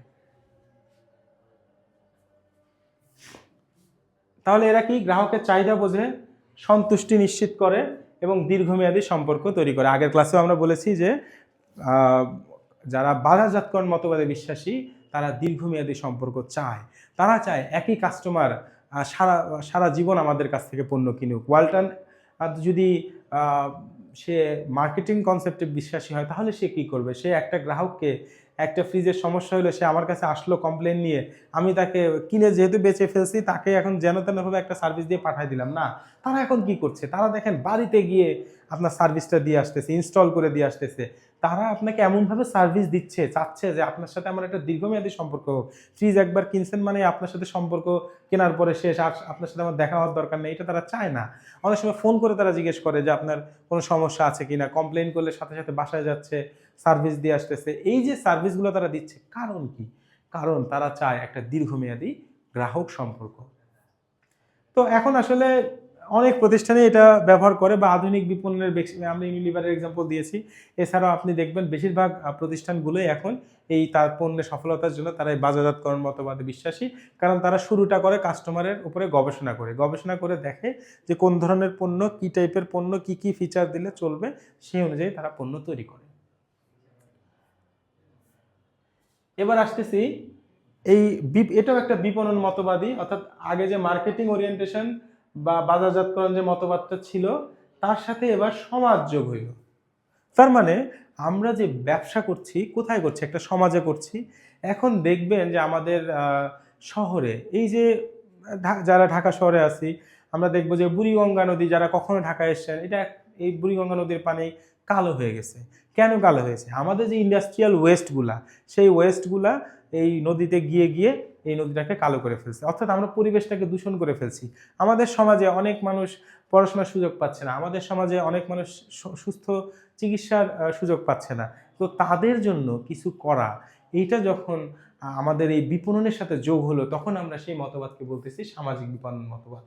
তাহলে এরা কি গ্রাহকের চাহিদা বোঝে, সন্তুষ্টি নিশ্চিত করে এবং দীর্ঘমেয়াদী সম্পর্ক তৈরি করে। আগের ক্লাসেও আমরা বলেছি যে যারা বাজারজাতকরণ মতবাদে বিশ্বাসী তারা দীর্ঘমেয়াদী সম্পর্ক চায়। তারা চায় একই কাস্টমার সারা সারা জীবন আমাদের কাছ থেকে পণ্য কিনুক। ওয়ালটন যদি সে মার্কেটিং কনসেপ্টে বিশ্বাসী হয় তাহলে সে কি করবে? সে একটা গ্রাহককে, একটা ফ্রিজের সমস্যা হলো, সে আমার কাছে আসলো কমপ্লেন নিয়ে, আমি তাকে কিনে যেহেতু বেঁচে ফেলছি তাকে এখন যেন তেনভাবে একটা সার্ভিস দিয়ে পাঠিয়ে দিলাম না। তারা এখন কি করছে? তারা দেখেন বাড়িতে গিয়ে আপনার সার্ভিসটা দিয়ে আসতেছে, ইনস্টল করে দিয়ে আসতেছে। তারা আপনাকে এমনভাবে সার্ভিস দিচ্ছে, চাচ্ছে যে আপনার সাথে আমার একটা দীর্ঘমেয়াদী সম্পর্ক হোক। ফ্রিজ একবার কিনছেন মানে আপনার সাথে সম্পর্ক কেনার পরে শেষ, আর আপনার সাথে আমার দেখা হওয়ার দরকার নেই, এটা তারা চায় না। অনেক সময় ফোন করে তারা জিজ্ঞেস করে যে আপনার কোনো সমস্যা আছে কিনা, কমপ্লেন করলে সাথে সাথে বাসায় যাচ্ছে, সার্ভিস দিয়ে আসতেছে। এই যে সার্ভিসগুলো তারা দিচ্ছে, কারণ কি? কারণ তারা চায় একটা দীর্ঘমেয়াদী গ্রাহক সম্পর্ক। তো এখন আসলে অনেক প্রতিষ্ঠানে এটা ব্যবহার করে, বা আধুনিক বিপণনের আমরা ইউনিলিভারের এক্সাম্পল দিয়েছি। এছাড়াও আপনি দেখবেন বেশিরভাগ প্রতিষ্ঠানগুলোই এখন এই তার পণ্যের সফলতার জন্য তারা এই বাজারজাতকরণ মতবাদে বিশ্বাসী। কারণ তারা শুরুটা করে কাস্টমারের উপরে গবেষণা করে দেখে যে কোন ধরনের পণ্য, কী টাইপের পণ্য, কী কী ফিচার দিলে চলবে, সেই অনুযায়ী তারা পণ্য তৈরি করে। এবার আসতেছি এই এটাও একটা বিপণন মতবাদী, অর্থাৎ আগে যে মার্কেটিং ওরিয়েন্টেশন বা বাজারজাতকরণ যে মতবাদটা ছিল তার সাথে এবার সমাজ যোগ হইল। তার মানে আমরা যে ব্যবসা করছি কোথায় করছি? একটা সমাজে করছি। এখন দেখবেন যে আমাদের শহরে এই যে যারা ঢাকা শহরে আছি, আমরা দেখবো যে বুড়িগঙ্গা নদী, যারা কখনো ঢাকায় এসেছেন, এটা এই বুড়িগঙ্গা নদীর পানি কালো হয়ে গেছে। কেন কালো হয়েছে? আমাদের যে ইন্ডাস্ট্রিয়াল ওয়েস্টগুলা, সেই ওয়েস্টগুলা এই নদীতে গিয়ে গিয়ে এই নদীটাকে কালো করে ফেলছে। অর্থাৎ আমরা পরিবেশটাকে দূষণ করে ফেলছি। আমাদের সমাজে অনেক মানুষ পড়াশোনার সুযোগ পাচ্ছে না, আমাদের সমাজে অনেক মানুষ সুস্থ চিকিৎসার সুযোগ পাচ্ছে না। তো তাদের জন্য কিছু করা, এইটা যখন আমাদের এই বিপণনের সাথে যোগ হলো, তখন আমরা সেই মতবাদকে বলতেছি সামাজিক বিপণন মতবাদ।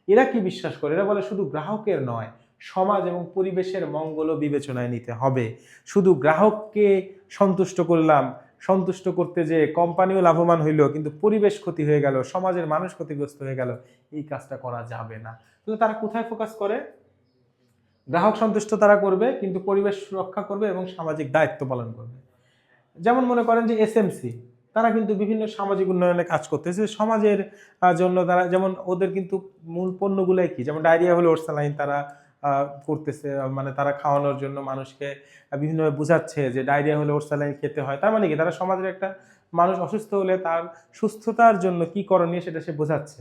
এরা কি বিশ্বাস করে? এরা বলে শুধু গ্রাহকের নয়, সমাজ এবং পরিবেশের মঙ্গলও বিবেচনায় নিতে হবে। শুধু গ্রাহককে সন্তুষ্ট করলাম, সন্তুষ্ট করতে যে কোম্পানিও লাভবান হইল কিন্তু পরিবেশ ক্ষতি হয়ে গেল, সমাজের মানুষ ক্ষতিগ্রস্ত হয়ে গেল, এই কাজটা করা যাবে না। তাহলে তারা কোথায় ফোকাস করে? গ্রাহক সন্তুষ্ট তারা করবে কিন্তু পরিবেশ রক্ষা করবে এবং সামাজিক দায়িত্ব পালন করবে। যেমন মনে করেন যে এসএমসি, তারা কিন্তু বিভিন্ন সামাজিক উন্নয়নে কাজ করতেছে সমাজের জন্য। তারা যেমন ওদের কিন্তু মূল পণ্যগুলোই কি, যেমন ডায়রিয়া হলে ওরসালাইন তারা করতেছে, মানে তারা খাওয়ানোর জন্য মানুষকে বিভিন্নভাবে বোঝাচ্ছে যে ডায়রিয়া হলে ওরসালাইন খেতে হয়। তার মানে কি, তারা সমাজের একটা মানুষ অসুস্থ হলে তার সুস্থতার জন্য কি করণীয় সেটা সে বোঝাচ্ছে।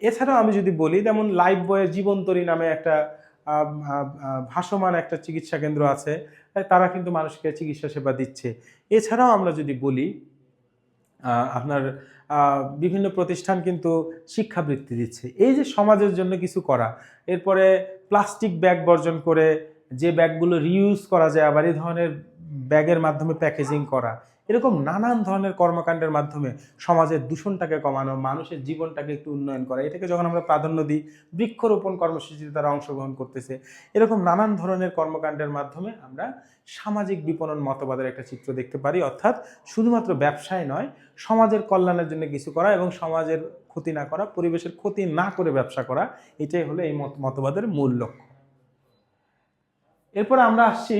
এছাড়াও আমি যদি বলি, যেমন লাইফ বয়ের জীবনতরী নামে একটা ভাসমান একটা চিকিৎসা কেন্দ্র আছে, তারা কিন্তু মানুষকে চিকিৎসা সেবা দিচ্ছে। এছাড়াও আমরা যদি বলি আপনার বিভিন্ন প্রতিষ্ঠান কিন্তু শিক্ষাবৃত্তি দিচ্ছে। এই যে সমাজের জন্য কিছু করা, এরপরে প্লাস্টিক ব্যাগ বর্জন করে যে ব্যাগগুলো রিইউজ করা যায় আবার এই ধরনের ব্যাগের মাধ্যমে প্যাকেজিং করা, এরকম নানান ধরনের কর্মকাণ্ডের মাধ্যমে সমাজের দূষণটাকে কমানো, মানুষের জীবনটাকে একটু উন্নয়ন করা, এটাকে যখন আমরা প্রাধান্য দিই, বৃক্ষরোপণ কর্মসূচিতে তারা অংশগ্রহণ করতেছে, এরকম নানান ধরনের কর্মকাণ্ডের মাধ্যমে আমরা সামাজিক বিপণন মতবাদের একটা চিত্র দেখতে পারি। অর্থাৎ শুধুমাত্র ব্যবসায় নয়, সমাজের কল্যাণের জন্য কিছু করা এবং সমাজের ক্ষতি না করা, পরিবেশের ক্ষতি না করে ব্যবসা করা, এটাই হলো এই মতবাদের মূল লক্ষ্য। এরপরে আমরা আসছি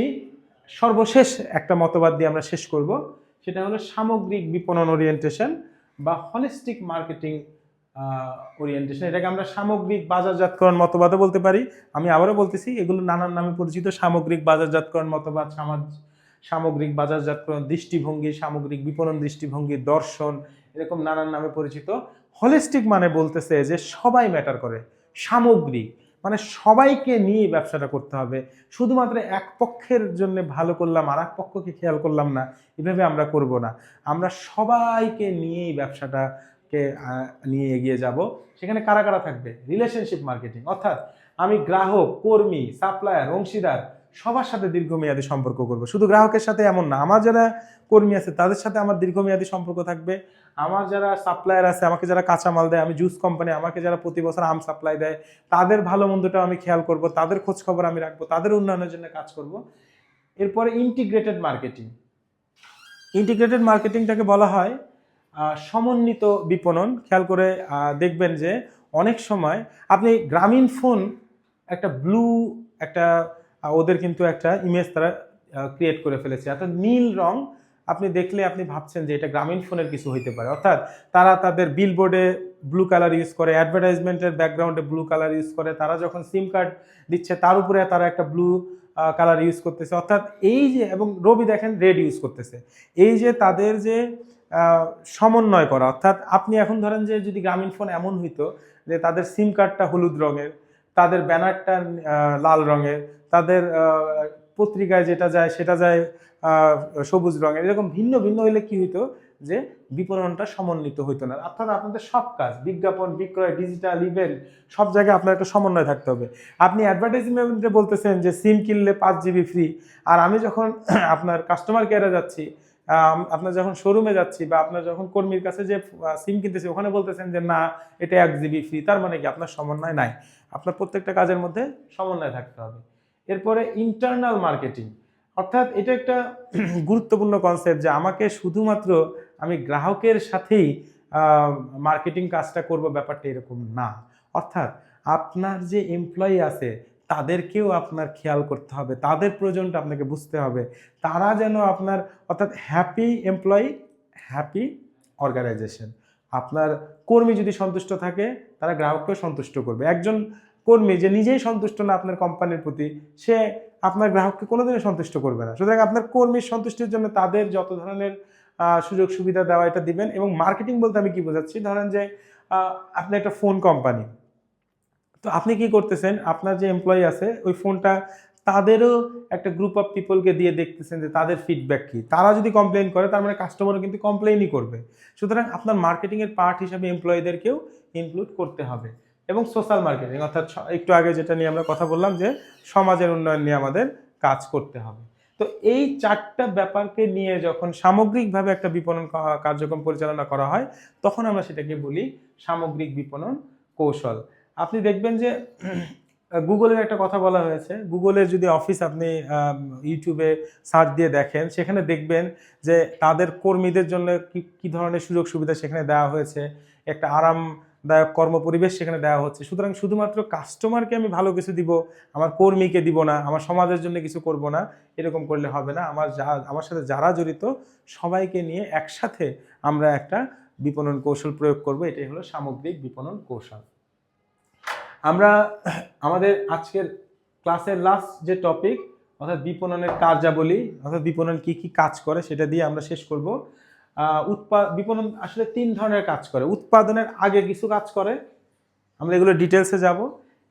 সর্বশেষ একটা মতবাদ দিয়ে আমরা শেষ করব, সেটা হলো সামগ্রিক বিপণন ওরিয়েন্টেশন বা হলিস্টিক মার্কেটিং ওরিয়েন্টেশন। এটাকে আমরা সামগ্রিক বাজারজাতকরণ মতবাদও বলতে পারি। আমি আবারও বলতেছি, এগুলো নানান নামে পরিচিত। সামগ্রিক বাজারজাতকরণ মতবাদ, সামগ্রিক বাজারজাতকরণ দৃষ্টিভঙ্গি, সামগ্রিক বিপণন দৃষ্টিভঙ্গি, দর্শন, এরকম নানান নামে পরিচিত। হলিস্টিক মানে বলতেছে যে সবাই ম্যাটার করে, সামগ্রিক মানে সবাইকে নিয়ে ব্যবসাটা করতে হবে। শুধুমাত্র এক পক্ষের জন্য ভালো করলাম আর এক পক্ষকে খেয়াল করলাম না, এভাবে আমরা করব না। আমরা সবাইকে নিয়েই ব্যবসাটাকে নিয়ে এগিয়ে যাব। সেখানে কারা কারা থাকবে? রিলেশনশিপ মার্কেটিং, অর্থাৎ আমি গ্রাহক, কর্মী, সাপ্লায়ার, অংশীদার সবার সাথে দীর্ঘমেয়াদী সম্পর্ক করব। শুধু গ্রাহকের সাথে এমন না, আমার যারা কর্মী আছে তাদের সাথে আমার দীর্ঘমেয়াদী সম্পর্ক থাকবে। আমার যারা সাপ্লায়ার আছে, আমাকে যারা কাঁচামাল দেয়, আমি জুস কোম্পানি, আমাকে যারা প্রতি বছর আম সাপ্লাই দেয়, তাদের ভালো মন্দটাও আমি খেয়াল করব, তাদের খোঁজ খবর আমি রাখবো, তাদের উন্নয়নের জন্য কাজ করব। এরপরে ইন্টিগ্রেটেড মার্কেটিং। ইন্টিগ্রেটেড মার্কেটিংটাকে বলা হয় সমন্বিত বিপণন। খেয়াল করে দেখবেন যে অনেক সময় আপনি গ্রামীণ ফোন একটা ব্লু একটা ওদের কিন্তু একটা ইমেজ তারা ক্রিয়েট করে ফেলেছে, অর্থাৎ নীল রং। আপনি দেখলে আপনি ভাবছেন যে এটা গ্রামীণ ফোনের কিছু হইতে পারে। অর্থাৎ তারা তাদের বিলবোর্ডে ব্লু কালার ইউজ করে, অ্যাডভার্টাইজমেন্টের ব্যাকগ্রাউন্ডে ব্লু কালার ইউজ করে, তারা যখন সিম কার্ড দিচ্ছে তার উপরে তারা একটা ব্লু কালার ইউজ করতেছে। অর্থাৎ এই যে, এবং রবি দেখেন রেড ইউজ করতেছে। এই যে তাদের যে সমন্বয় করা, অর্থাৎ আপনি এখন ধরেন যে যদি গ্রামীণ ফোন এমন হইতো যে তাদের সিম কার্ডটা হলুদ রঙের, তাদের ব্যানারটা লাল রঙের, তাদের পত্রিকায় যেটা যায় সেটা যায় সবুজ রঙের, এরকম ভিন্ন ভিন্ন হইলে কি হইতো যে বিপণনটা সমন্বিত হইতো না। অর্থাৎ আপনাদের সব কাজ, বিজ্ঞাপন, বিক্রয়, ডিজিটাল ইভেন্ট, সব জায়গায় আপনার একটা সমন্বয় থাকতে হবে। আপনি অ্যাডভার্টাইজমেন্টে বলতেছেন যে সিম কিনলে 5 GB ফ্রি, আর আমি যখন আপনার কাস্টমার কেয়ারে যাচ্ছি, আপনার যখন শোরুমে যাচ্ছি বা আপনার যখন কর্মীর কাছে যে সিম কিনতেছি ওখানে বলতেছেন যে না এটা 1 GB ফ্রি, তার মানে কি আপনার সমন্বয় নাই। আপনার প্রত্যেকটা কাজের মধ্যে সমন্বয় থাকতে হবে। এরপরে ইন্টারনাল মার্কেটিং, অর্থাৎ এটা একটা গুরুত্বপূর্ণ কনসেপ্ট যে আমাকে শুধুমাত্র আমি গ্রাহকের সাথেই মার্কেটিং কাজটা করব, ব্যাপারটা এরকম না। অর্থাৎ আপনার যে এমপ্লয়ি আছে তাদেরকেও আপনার খেয়াল করতে হবে, তাদের প্রয়োজনটা আপনাকে বুঝতে হবে, তারা যেন আপনার, অর্থাৎ হ্যাপি এমপ্লয়ি হ্যাপি অর্গানাইজেশন। আপনার কর্মী যদি সন্তুষ্ট থাকে তারা গ্রাহককেও সন্তুষ্ট করবে। একজন কর্মী যে নিজেই সন্তুষ্ট না আপনার কোম্পানির প্রতি, সে আপনার গ্রাহককে কোনোদিনই সন্তুষ্ট করবে না। সুতরাং আপনার কর্মীর সন্তুষ্টির জন্য তাদের যত ধরনের সুযোগ সুবিধা দেওয়া এটা দিবেন। এবং মার্কেটিং বলতে আমি কি বোঝাচ্ছি, ধরেন যে আপনি একটা ফোন কোম্পানি, তো আপনি কি করতেছেন, আপনার যে এমপ্লয়ি আছে ওই ফোনটা তাদেরও একটা গ্রুপ অফ পিপলকে দিয়ে দেখতেছেন যে তাদের ফিডব্যাক কি, তারা যদি কমপ্লেন করে তার মানে কাস্টমারও কিন্তু কমপ্লেনই করবে। সুতরাং আপনার মার্কেটিংয়ের পার্ট হিসাবে এমপ্লয়ীদেরকেও ইনক্লুড করতে হবে। এবং সোশ্যাল মার্কেটিং, অর্থাৎ একটু আগে যেটা নিয়ে আমরা কথা বললাম যে সমাজের উন্নয়ন নিয়ে আমাদের কাজ করতে হবে। তো এই 4টা ব্যাপারকে নিয়ে যখন সামগ্রিকভাবে একটা বিপণন কার্যক্রম পরিচালনা করা হয় তখন আমরা সেটাকে বলি সামগ্রিক বিপণন কৌশল। আপনি দেখবেন যে গুগলের একটা কথা বলা হয়েছে, গুগলের যদি অফিস আপনি ইউটিউবে সার্চ দিয়ে দেখেন, সেখানে দেখবেন যে তাদের কর্মীদের জন্য কি কি ধরনের সুযোগ সুবিধা সেখানে দেওয়া হয়েছে, একটা আরামদায়ক কর্মপরিবেশ সেখানে দেওয়া হচ্ছে। সুতরাং শুধুমাত্র কাস্টমারকে আমি ভালো কিছু দিব, আমার কর্মীকে দিব না, আমার সমাজের জন্য কিছু করব না, এরকম করলে হবে না। আমার সাথে যারা জড়িত সবাইকে নিয়ে একসাথে আমরা একটা বিপণন কৌশল প্রয়োগ করব। এটাই হলো সামগ্রিক বিপণন কৌশল। আমরা আমাদের আজকের ক্লাসের লাস্ট যে টপিক, অর্থাৎ বিপণনের কার্যাবলী, অর্থাৎ বিপণন কি কি কাজ করে সেটা দিয়ে আমরা শেষ করব। বিপণন আসলে 3 ধরনের কাজ করে। উৎপাদনের আগে কিছু কাজ করে, আমরা এগুলো ডিটেলসে যাব।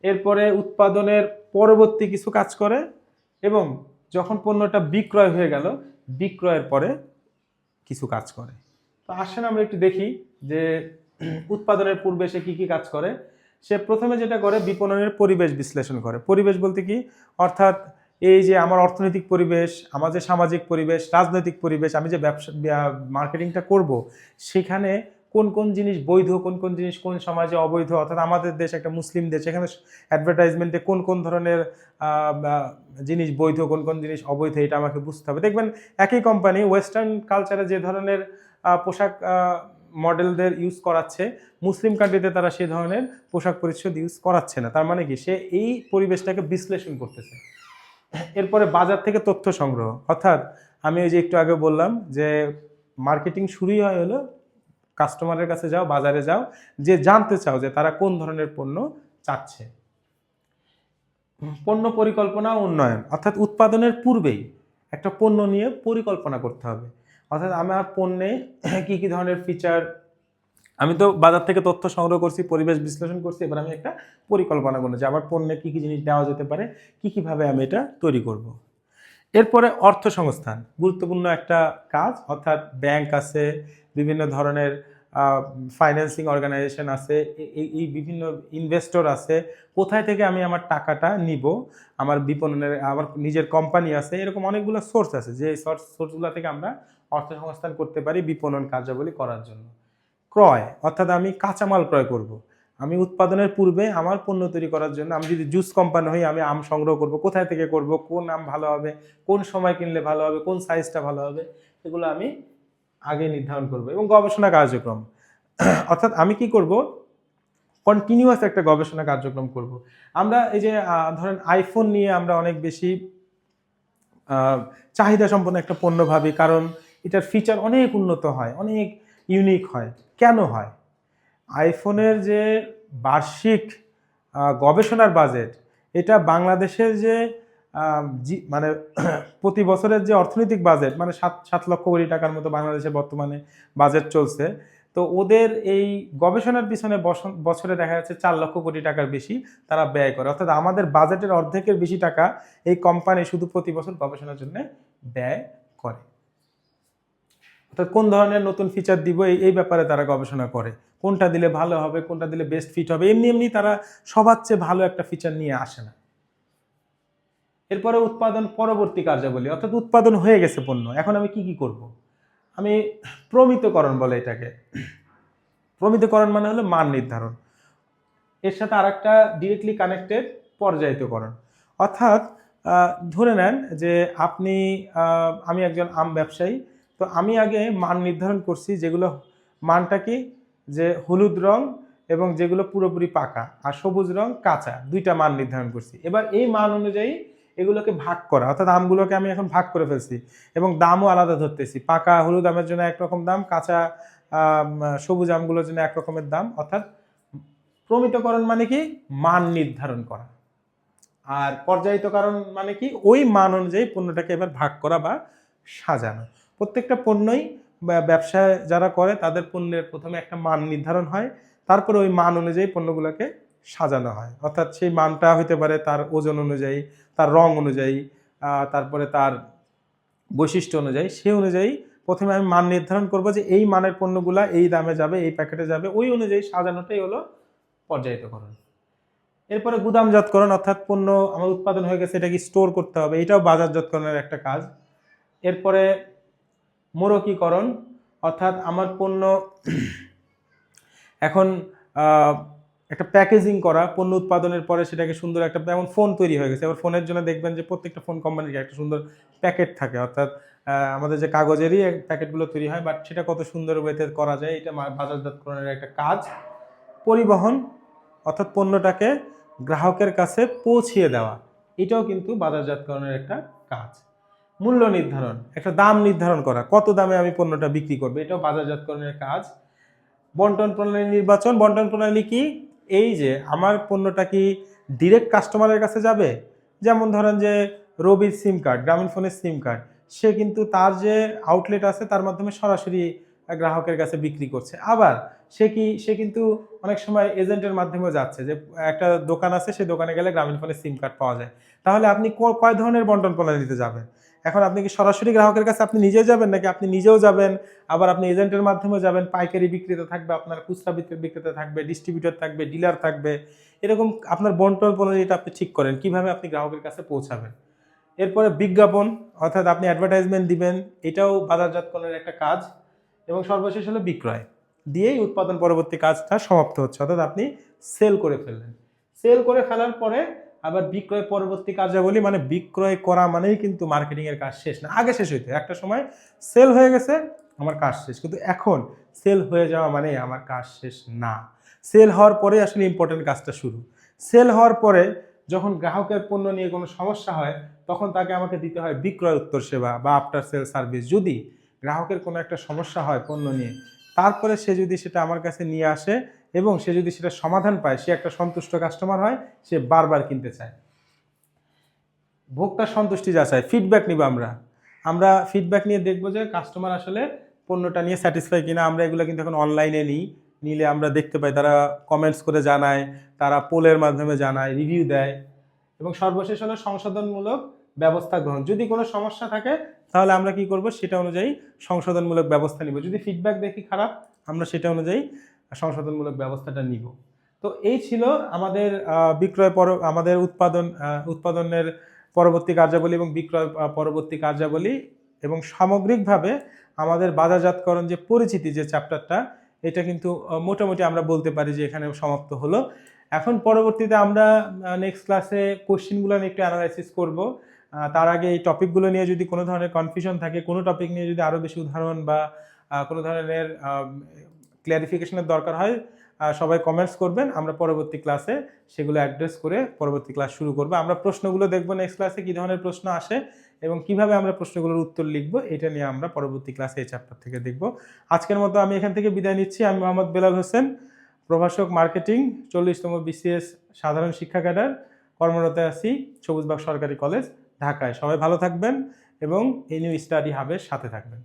এরপরে উৎপাদনের পরবর্তী কিছু কাজ করে, এবং যখন পণ্যটা বিক্রয় হয়ে গেল, বিক্রয়ের পরে কিছু কাজ করে। তো আসেন আমরা একটু দেখি যে উৎপাদনের পূর্বে সে কি কি কাজ করে। সে প্রথমে যেটা করে, বিপণনের পরিবেশ বিশ্লেষণ করে। পরিবেশ বলতে কি, অর্থাৎ এই যে আমার অর্থনৈতিক পরিবেশ, আমার যে সামাজিক পরিবেশ, রাজনৈতিক পরিবেশ, আমি যে ব্যবসা মার্কেটিংটা করব, সেখানে কোন কোন জিনিস বৈধ, কোন কোন জিনিস কোন সমাজে অবৈধ। অর্থাৎ আমাদের দেশ একটা মুসলিম দেশ, এখানে অ্যাডভার্টাইজমেন্টে কোন কোন ধরনের জিনিস বৈধ, কোন কোন জিনিস অবৈধ, এটা আমাকে বুঝতে হবে। দেখবেন একই কোম্পানি ওয়েস্টার্ন কালচারে যে ধরনের পোশাক মডেলদের ইউজ করাচ্ছে, মুসলিম কান্ট্রিতে তারা সেই ধরনের পোশাক পরিচ্ছদ ইউজ করাচ্ছে না। তার মানে কি, সে এই পরিবেশটাকে বিশ্লেষণ করতেছে। এরপরে বাজার থেকে তথ্য সংগ্রহ, অর্থাৎ আমি ওই যে একটু আগে বললাম যে মার্কেটিং শুরুই হয় হলো কাস্টমারের কাছে যাও, বাজারে যাও, যে জানতে চাও যে তারা কোন ধরনের পণ্য চাচ্ছে। পণ্য পরিকল্পনা উন্নয়ন, অর্থাৎ উৎপাদনের পূর্বেই একটা পণ্য নিয়ে পরিকল্পনা করতে হবে। অর্থাৎ আমার পণ্যে কি কি ধরনের ফিচার, আমি তো বাজার থেকে তথ্য সংগ্রহ করছি, পরিবেশ বিশ্লেষণ করছি, এবার আমি একটা পরিকল্পনা করবো যে আমার পণ্যে কি কি জিনিস দেওয়া যেতে পারে, কি কিভাবে আমি এটা তৈরি করব। এরপরে অর্থ সংস্থান, গুরুত্বপূর্ণ একটা কাজ। অর্থাৎ ব্যাংক আছে, বিভিন্ন ধরনের ফাইন্যান্সিং অর্গানাইজেশন আছে, এই বিভিন্ন ইনভেস্টর আছে, কোথায় থেকে আমি আমার টাকাটা নিব, আমার বিপণনের, আমার নিজের কোম্পানি আছে, এরকম অনেকগুলো সোর্স আছে, যে সোর্সগুলো থেকে আমরা অর্থ সংস্থান করতে পারি বিপণন কার্যাবলী করার জন্য। ক্রয়, অর্থাৎ আমি কাঁচামাল ক্রয় করব। আমি উৎপাদনের পূর্বে আমার পণ্য তৈরি করার জন্য, আমি যদি জুস কোম্পানি হই, আমি আম সংগ্রহ করব, কোথায় থেকে করব, কোন আম ভালো হবে, কোন সময় কিনলে ভালো হবে, কোন সাইজটা ভালো হবে, এগুলো আমি আগে নির্ধারণ করব। এবং গবেষণা কার্যক্রম, অর্থাৎ আমি কি করব, কন্টিনিউয়াস একটা গবেষণা কার্যক্রম করব। আমরা এই যে ধরেন আইফোন নিয়ে আমরা অনেক বেশি চাহিদা সম্পন্ন একটা পণ্য ভাবি, কারণ এটার ফিচার অনেক উন্নত হয়, অনেক ইউনিক হয়। কেন হয়? আইফোনের যে বার্ষিক গবেষণার বাজেট, এটা বাংলাদেশের যে মানে প্রতি বছরের যে অর্থনৈতিক বাজেট, মানে 7 লক্ষ কোটি টাকার মতো বাংলাদেশে বর্তমানে বাজেট চলছে। তো ওদের এই গবেষণার পিছনে বছরে দেখা যাচ্ছে 4 লক্ষ কোটি টাকার বেশি তারা ব্যয় করে। অর্থাৎ আমাদের বাজেটের অর্ধেকের বেশি টাকা এই কোম্পানি শুধু প্রতি বছর গবেষণার জন্য ব্যয় করে। অর্থাৎ কোন ধরনের নতুন ফিচার দিব, এই ব্যাপারে তারা গবেষণা করে, কোনটা দিলে ভালো হবে, কোনটা দিলে বেস্ট ফিট হবে। এমনি এমনি তারা সবার চেয়ে ভালো একটা ফিচার নিয়ে আসে না। এরপরে উৎপাদন পরবর্তী কার্যাবলী, অর্থাৎ উৎপাদন হয়ে গেছে পণ্য, এখন আমি কি কি করব। আমি প্রমিতকরণ বলে এটাকে। প্রমিতকরণ মানে হলো মান নির্ধারণ। এর সাথে আরেকটা ডিরেক্টলি কানেক্টেড, পর্যায়িতকরণ। অর্থাৎ ধরে নেন যে আমি একজন আম ব্যবসায়ী, তো আমি আগে মান নির্ধারণ করছি, যেগুলো মানটা কি, যে হলুদ রং এবং যেগুলো পুরোপুরি পাকা, আর সবুজ রং কাঁচা, 2টা মান নির্ধারণ করছি। এবার এই মান অনুযায়ী এগুলোকে ভাগ করা, অর্থাৎ আমগুলোকে আমি এখন ভাগ করে ফেলছি এবং দামও আলাদা ধরতেছি। পাকা হলুদ আমের জন্য একরকম দাম, কাঁচা সবুজ আমগুলোর জন্য এক রকমের দাম। অর্থাৎ প্রমিতকরণ মানে কি, মান নির্ধারণ করা। আর পর্যায়িতকরণ মানে কি, ওই মান অনুযায়ী পণ্যটাকে এবার ভাগ করা বা সাজানো। প্রত্যেকটা পণ্যই ব্যবসায় যারা করে তাদের পণ্যের প্রথমে একটা মান নির্ধারণ হয়, তারপরে ওই মান অনুযায়ী পণ্যগুলোকে সাজানো হয়। অর্থাৎ সেই মানটা হতে পারে তার ওজন অনুযায়ী, তার রং অনুযায়ী, তারপরে তার বৈশিষ্ট্য অনুযায়ী। সেই অনুযায়ী প্রথমে আমি মান নির্ধারণ করবো যে এই মানের পণ্যগুলা এই দামে যাবে, এই প্যাকেটে যাবে, ওই অনুযায়ী সাজানোটাই হলো পর্যায়িতকরণ। এরপরে গুদামজাতকরণ, অর্থাৎ পণ্য আমার উৎপাদন হয়ে গেছে, এটাকে স্টোর করতে হবে, এটাও বাজারজাতকরণের একটা কাজ। এরপরে মোড়কীকরণ, অর্থাৎ আমার পণ্য এখন একটা প্যাকেজিং করা, পণ্য উৎপাদনের পরে সেটাকে সুন্দর একটা, যেমন ফোন তৈরি হয়ে গেছে, এবার ফোনের জন্য দেখবেন যে প্রত্যেকটা ফোন কোম্পানির একটা সুন্দর প্যাকেট থাকে, অর্থাৎ আমাদের যে কাগজেরই প্যাকেটগুলো তৈরি হয়, বাট সেটা কত সুন্দর ওয়েতে করা যায়, এটা বাজারজাতকরণের একটা কাজ। পরিবহন, অর্থাৎ পণ্যটাকে গ্রাহকের কাছে পৌঁছিয়ে দেওয়া, এটাও কিন্তু বাজারজাতকরণের একটা কাজ। মূল্য নির্ধারণ, একটা দাম নির্ধারণ করা, কত দামে আমি পণ্যটা বিক্রি করবো, এটাও বাজারজাতকরণের কাজ। বন্টন প্রণালী নির্বাচন, বন্টন প্রণালী কি, এই যে আমার পণ্যটা কি ডিরেক্ট কাস্টমারের কাছে যাবে, যেমন ধরেন যে রবির সিম কার্ড, গ্রামীণ ফোনের সিম কার্ড, সে কিন্তু তার যে আউটলেট আছে তার মাধ্যমে সরাসরি গ্রাহকের কাছে বিক্রি করছে। আবার সে কিন্তু অনেক সময় এজেন্টের মাধ্যমেও যাচ্ছে, যে একটা দোকান আছে, সেই দোকানে গেলে গ্রামীণ ফোনের সিম কার্ড পাওয়া যায়। তাহলে আপনি কয় ধরনের বন্টন প্রণালীতে যাবেন? এখন আপনি কি সরাসরি গ্রাহকের কাছে আপনি নিজে যাবেন, নাকি আপনি নিজেও যাবেন, আবার আপনি এজেন্টের মাধ্যমেও যাবেন, পাইকারি বিক্রেতা থাকবে, আপনার খুচরা বিক্রেতা থাকবে, ডিস্ট্রিবিউটর থাকবে, ডিলার থাকবে, এরকম আপনার বন্টন প্রণালীটা আপনি ঠিক করেন কিভাবে আপনি গ্রাহকের কাছে পৌঁছাবেন। এরপরে বিজ্ঞাপন, অর্থাৎ আপনি অ্যাডভার্টাইজমেন্ট দিবেন, এটাও বাজারজাতকরণের একটা কাজ। এবং সর্বশেষ হলো বিক্রয়, দিয়েই উৎপাদন পরবর্তী কাজটা সমাপ্ত হচ্ছে, অর্থাৎ আপনি সেল করে ফেললেন। সেল করে ফেলার পরে আবার বিক্রয় পরবর্তী কার্যাবলী, মানে বিক্রয় করা মানেই কিন্তু মার্কেটিং এর কাজ শেষ না, আগে শেষ হইতো, একটা সময় সেল হয়ে গেছে আমার কাজ শেষ, কিন্তু এখন সেল হয়ে যাওয়া মানে আমার কাজ শেষ না, সেল হওয়ার পরে আসলে ইম্পর্টেন্ট কাজটা শুরু। সেল হওয়ার পরে যখন গ্রাহকের পণ্য নিয়ে কোনো সমস্যা হয়, তখন তাকে আমাকে দিতে হয় বিক্রয় উত্তর সেবা বা আফটার সেল সার্ভিস। যদি গ্রাহকের কোনো একটা সমস্যা হয় পণ্য নিয়ে, তারপরে সে যদি সেটা আমার কাছে নিয়ে আসে এবং সে যদি সেটা সমাধান পায়, সে একটা সন্তুষ্ট কাস্টমার হয়, সে বারবার কিনতে চায়। ভোক্তার সন্তুষ্টি যাচাই, ফিডব্যাক নিব আমরা ফিডব্যাক নিয়ে দেখবো যে কাস্টমার আসলে পণ্যটা নিয়ে স্যাটিসফাই কিনা। আমরা এগুলো কিন্তু এখন অনলাইনে নিলে আমরা দেখতে পাই, তারা কমেন্টস করে জানায়, তারা পোলের মাধ্যমে জানায়, রিভিউ দেয়। এবং সর্বশেষ হলো সংশোধনমূলক ব্যবস্থা গ্রহণ, যদি কোনো সমস্যা থাকে তাহলে আমরা কি করব, সেটা অনুযায়ী সংশোধনমূলক ব্যবস্থা নিব। যদি ফিডব্যাক দেখি খারাপ, আমরা সেটা অনুযায়ী সংশোধনমূলক ব্যবস্থাটা নিব। তো এই ছিল আমাদের আমাদের উৎপাদনের পরবর্তী কার্যাবলী এবং বিক্রয় পরবর্তী কার্যাবলী, এবং সামগ্রিকভাবে আমাদের বাজারজাতকরণ যে পরিচিতি যে চ্যাপ্টারটা, এটা কিন্তু মোটামুটি আমরা বলতে পারি যে এখানে সমাপ্ত হলো। এখন পরবর্তীতে আমরা নেক্সট ক্লাসে কোশ্চেনগুলো নিয়ে একটু অ্যানালাইসিস করব। তার আগে এই টপিকগুলো নিয়ে যদি কোনো ধরনের কনফিউশন থাকে, কোনো টপিক নিয়ে যদি আরও বেশি উদাহরণ বা কোনো ধরনের ক্ল্যারিফিকেশনের দরকার হয়, সবাই কমেন্টস করবেন, আমরা পরবর্তী ক্লাসে সেগুলো অ্যাড্রেস করে পরবর্তী ক্লাস শুরু করব। আমরা প্রশ্নগুলো দেখব নেক্সট ক্লাসে কী ধরনের প্রশ্ন আসে এবং কিভাবে আমরা প্রশ্নগুলোর উত্তর লিখব, এটা নিয়ে আমরা পরবর্তী ক্লাসে এই চ্যাপ্টার থেকে দেখব। আজকের মতো আমি এখান থেকে বিদায় নিচ্ছি। আমি মোহাম্মদ বেলাল হোসেন, প্রভাষক মার্কেটিং, 40তম BCS সাধারণ শিক্ষা ক্যাডার, কর্মরত আছি সবুজবাগ সরকারি কলেজ, ঢাকায়। সবাই ভালো থাকবেন এবং এই নিউ স্টাডি হাবের সাথে থাকবেন।